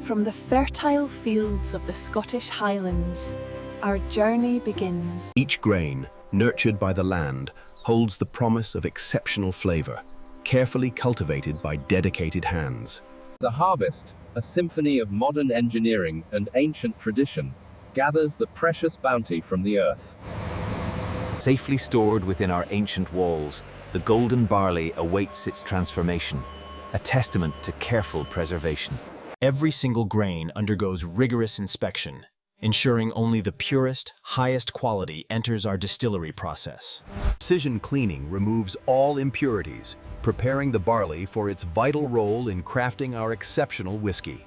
From the fertile fields of the Scottish Highlands, our journey begins. Each grain, nurtured by the land, holds the promise of exceptional flavor, carefully cultivated by dedicated hands. The harvest, a symphony of modern engineering and ancient tradition, gathers the precious bounty from the earth. Safely stored within our ancient walls, the golden barley awaits its transformation, a testament to careful preservation. Every single grain undergoes rigorous inspection, ensuring only the purest, highest quality enters our distillery process. Precision cleaning removes all impurities, preparing the barley for its vital role in crafting our exceptional whiskey.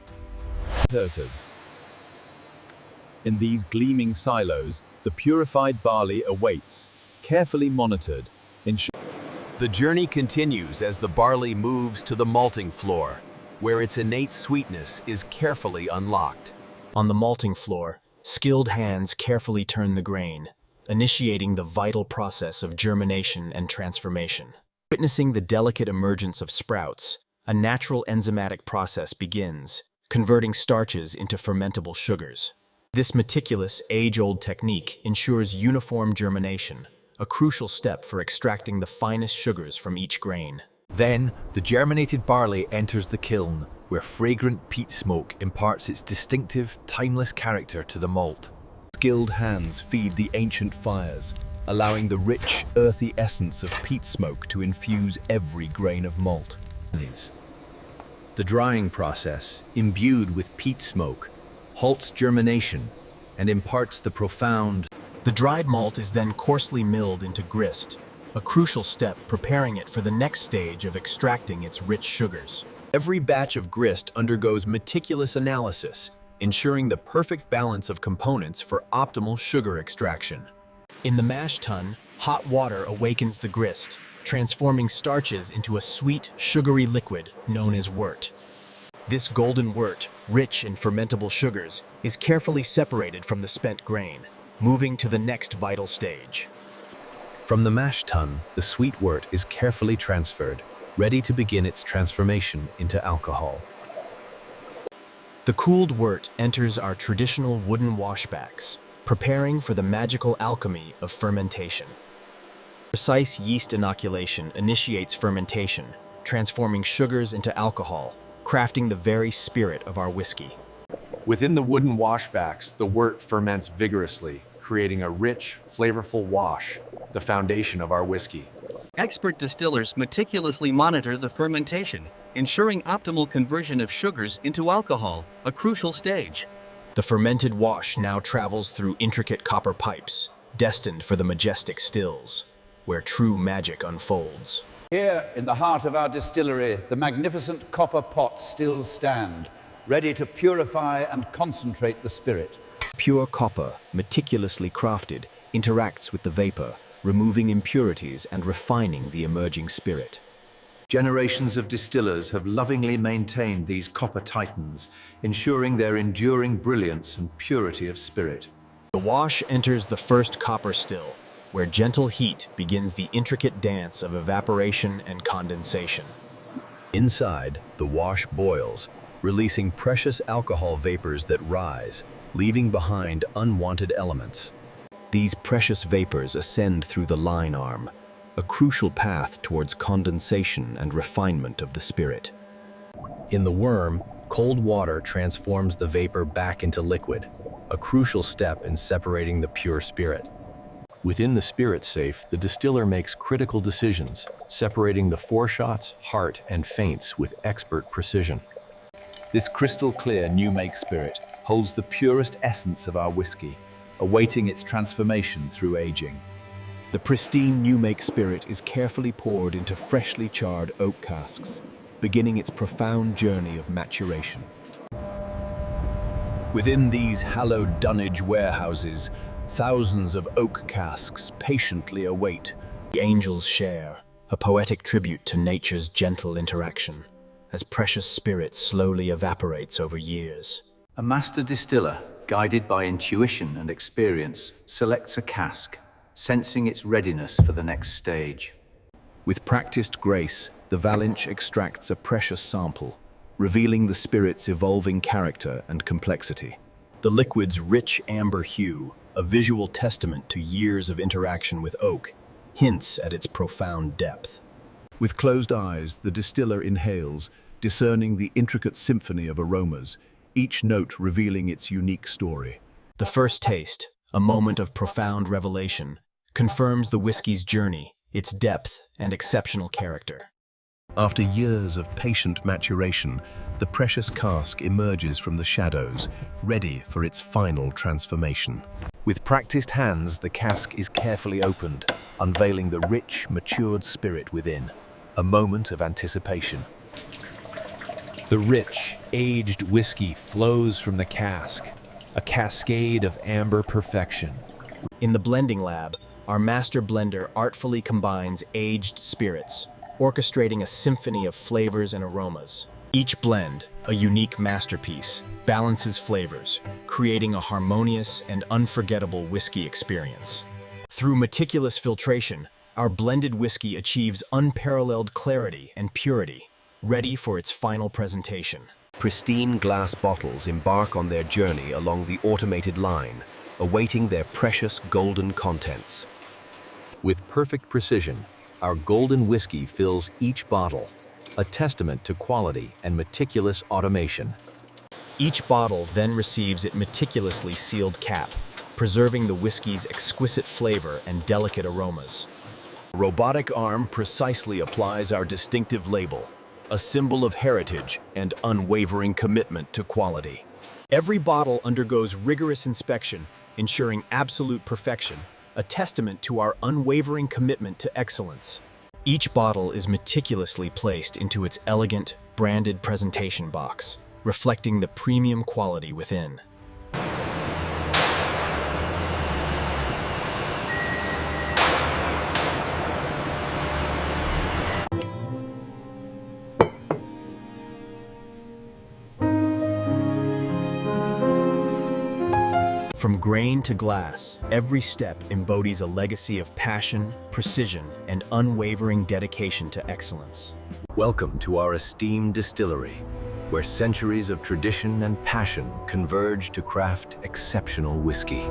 In these gleaming silos, the purified barley awaits, carefully monitored, The journey continues as the barley moves to the malting floor, where its innate sweetness is carefully unlocked. On the malting floor, skilled hands carefully turn the grain, initiating the vital process of germination and transformation. Witnessing the delicate emergence of sprouts, a natural enzymatic process begins, converting starches into fermentable sugars. This meticulous, age-old technique ensures uniform germination, a crucial step for extracting the finest sugars from each grain. Then, the germinated barley enters the kiln, where fragrant peat smoke imparts its distinctive, timeless character to the malt. Skilled hands feed the ancient fires, allowing the rich, earthy essence of peat smoke to infuse every grain of malt. The drying process, imbued with peat smoke, halts germination and imparts the profound. The dried malt is then coarsely milled into grist, a crucial step preparing it for the next stage of extracting its rich sugars. Every batch of grist undergoes meticulous analysis, ensuring the perfect balance of components for optimal sugar extraction. In the mash tun, hot water awakens the grist, transforming starches into a sweet, sugary liquid known as wort. This golden wort, rich in fermentable sugars, is carefully separated from the spent grain, moving to the next vital stage. From the mash tun, the sweet wort is carefully transferred, ready to begin its transformation into alcohol. The cooled wort enters our traditional wooden washbacks, preparing for the magical alchemy of fermentation. Precise yeast inoculation initiates fermentation, transforming sugars into alcohol, crafting the very spirit of our whiskey. Within the wooden washbacks, the wort ferments vigorously, creating a rich, flavorful wash, the foundation of our whiskey. Expert distillers meticulously monitor the fermentation, ensuring optimal conversion of sugars into alcohol, a crucial stage. The fermented wash now travels through intricate copper pipes, destined for the majestic stills, where true magic unfolds. Here, in the heart of our distillery, the magnificent copper pots still stand, ready to purify and concentrate the spirit. Pure copper, meticulously crafted, interacts with the vapor, removing impurities and refining the emerging spirit. Generations of distillers have lovingly maintained these copper titans, ensuring their enduring brilliance and purity of spirit. The wash enters the first copper still, where gentle heat begins the intricate dance of evaporation and condensation. Inside, the wash boils, releasing precious alcohol vapors that rise, leaving behind unwanted elements. These precious vapors ascend through the line arm, a crucial path towards condensation and refinement of the spirit. In the worm, cold water transforms the vapor back into liquid, a crucial step in separating the pure spirit. Within the spirit safe, the distiller makes critical decisions, separating the foreshots, heart, and feints with expert precision. This crystal-clear new-make spirit holds the purest essence of our whiskey, awaiting its transformation through aging. The pristine new-make spirit is carefully poured into freshly charred oak casks, beginning its profound journey of maturation. Within these hallowed dunnage warehouses, thousands of oak casks patiently await. The angels share, a poetic tribute to nature's gentle interaction, as precious spirit slowly evaporates over years. A master distiller, guided by intuition and experience, selects a cask, sensing its readiness for the next stage. With practiced grace, the Valinch extracts a precious sample, revealing the spirit's evolving character and complexity. The liquid's rich amber hue, a visual testament to years of interaction with oak, hints at its profound depth. With closed eyes, the distiller inhales, discerning the intricate symphony of aromas, each note revealing its unique story. The first taste, a moment of profound revelation, confirms the whiskey's journey, its depth and exceptional character. After years of patient maturation, the precious cask emerges from the shadows, ready for its final transformation. With practiced hands, the cask is carefully opened, unveiling the rich, matured spirit within. A moment of anticipation. The rich, aged whiskey flows from the cask, a cascade of amber perfection. In the blending lab, our master blender artfully combines aged spirits, orchestrating a symphony of flavors and aromas. Each blend, a unique masterpiece, balances flavors, creating a harmonious and unforgettable whiskey experience. Through meticulous filtration, our blended whiskey achieves unparalleled clarity and purity, ready for its final presentation. Pristine glass bottles embark on their journey along the automated line, awaiting their precious golden contents. With perfect precision, our golden whiskey fills each bottle, a testament to quality and meticulous automation. Each bottle then receives its meticulously sealed cap, preserving the whiskey's exquisite flavor and delicate aromas. A robotic arm precisely applies our distinctive label, a symbol of heritage and unwavering commitment to quality. Every bottle undergoes rigorous inspection, ensuring absolute perfection, a testament to our unwavering commitment to excellence. Each bottle is meticulously placed into its elegant, branded presentation box, reflecting the premium quality within. From grain to glass, every step embodies a legacy of passion, precision, and unwavering dedication to excellence. Welcome to our esteemed distillery, where centuries of tradition and passion converge to craft exceptional whiskey.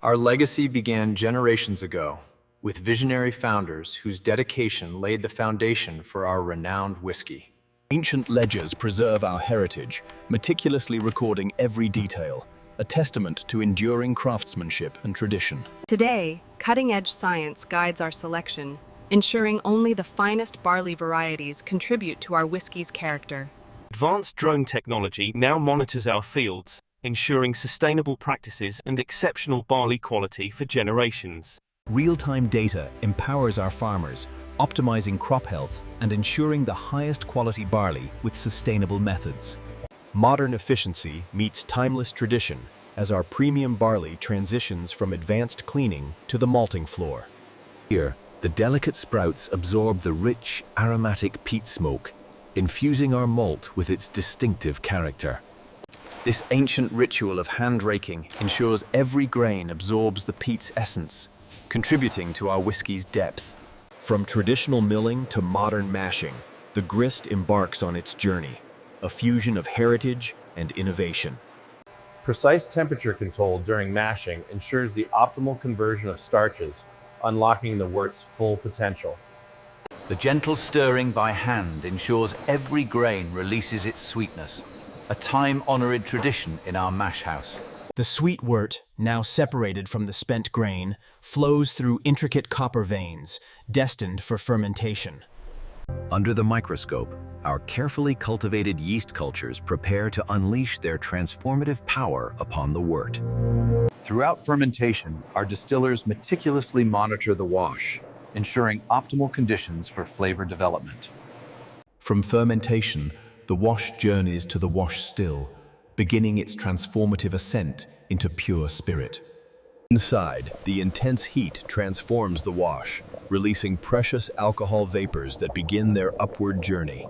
Our legacy began generations ago, with visionary founders whose dedication laid the foundation for our renowned whiskey. Ancient ledgers preserve our heritage, meticulously recording every detail, a testament to enduring craftsmanship and tradition. Today, cutting-edge science guides our selection, ensuring only the finest barley varieties contribute to our whiskey's character. Advanced drone technology now monitors our fields, ensuring sustainable practices and exceptional barley quality for generations. Real-time data empowers our farmers, optimizing crop health and ensuring the highest quality barley with sustainable methods. Modern efficiency meets timeless tradition as our premium barley transitions from advanced cleaning to the malting floor. Here, the delicate sprouts absorb the rich, aromatic peat smoke, infusing our malt with its distinctive character. This ancient ritual of hand-raking ensures every grain absorbs the peat's essence, contributing to our whiskey's depth. From traditional milling to modern mashing, the grist embarks on its journey, a fusion of heritage and innovation. Precise temperature control during mashing ensures the optimal conversion of starches, unlocking the wort's full potential. The gentle stirring by hand ensures every grain releases its sweetness, a time-honored tradition in our mash house. The sweet wort, now separated from the spent grain, flows through intricate copper veins, destined for fermentation. Under the microscope, our carefully cultivated yeast cultures prepare to unleash their transformative power upon the wort. Throughout fermentation, our distillers meticulously monitor the wash, ensuring optimal conditions for flavor development. From fermentation, the wash journeys to the wash still, beginning its transformative ascent into pure spirit. Inside, the intense heat transforms the wash, releasing precious alcohol vapors that begin their upward journey.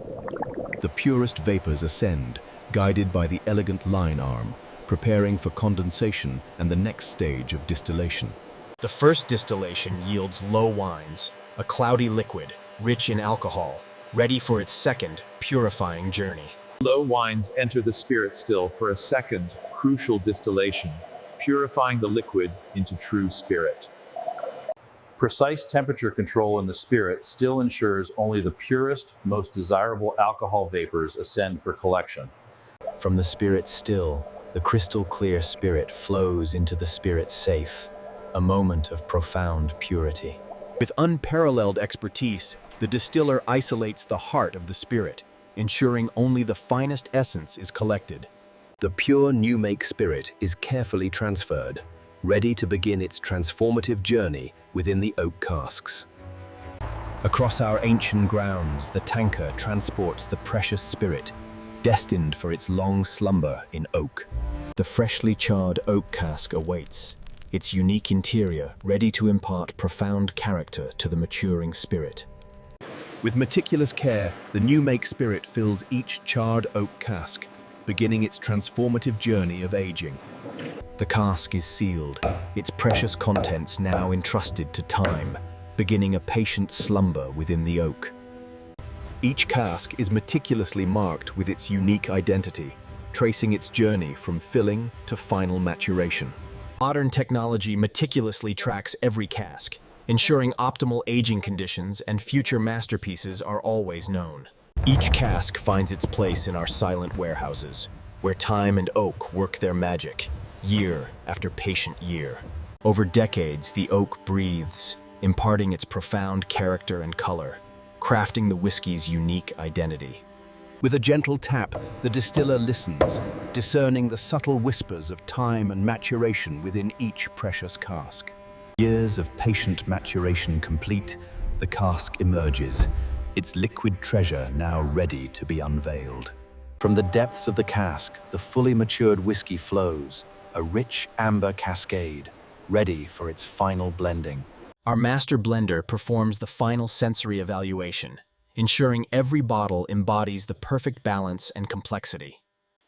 The purest vapors ascend, guided by the elegant line arm, preparing for condensation and the next stage of distillation. The first distillation yields low wines, a cloudy liquid, rich in alcohol, ready for its second, purifying journey. Low wines enter the spirit still for a second, crucial distillation, purifying the liquid into true spirit. Precise temperature control in the spirit still ensures only the purest, most desirable alcohol vapors ascend for collection. From the spirit still, the crystal clear spirit flows into the spirit safe, a moment of profound purity. With unparalleled expertise, the distiller isolates the heart of the spirit, ensuring only the finest essence is collected. The pure new make spirit is carefully transferred, ready to begin its transformative journey within the oak casks. Across our ancient grounds, the tanker transports the precious spirit, destined for its long slumber in oak. The freshly charred oak cask awaits, its unique interior ready to impart profound character to the maturing spirit. With meticulous care, the new make spirit fills each charred oak cask, beginning its transformative journey of aging. The cask is sealed, its precious contents now entrusted to time, beginning a patient slumber within the oak. Each cask is meticulously marked with its unique identity, tracing its journey from filling to final maturation. Modern technology meticulously tracks every cask, ensuring optimal aging conditions and future masterpieces are always known. Each cask finds its place in our silent warehouses, where time and oak work their magic, year after patient year. Over decades, the oak breathes, imparting its profound character and color, crafting the whiskey's unique identity. With a gentle tap, the distiller listens, discerning the subtle whispers of time and maturation within each precious cask. Years of patient maturation complete, the cask emerges, its liquid treasure now ready to be unveiled. From the depths of the cask, the fully matured whiskey flows, a rich amber cascade, ready for its final blending. Our master blender performs the final sensory evaluation, ensuring every bottle embodies the perfect balance and complexity.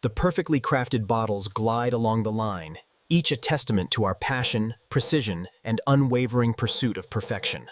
The perfectly crafted bottles glide along the line, each a testament to our passion, precision, and unwavering pursuit of perfection.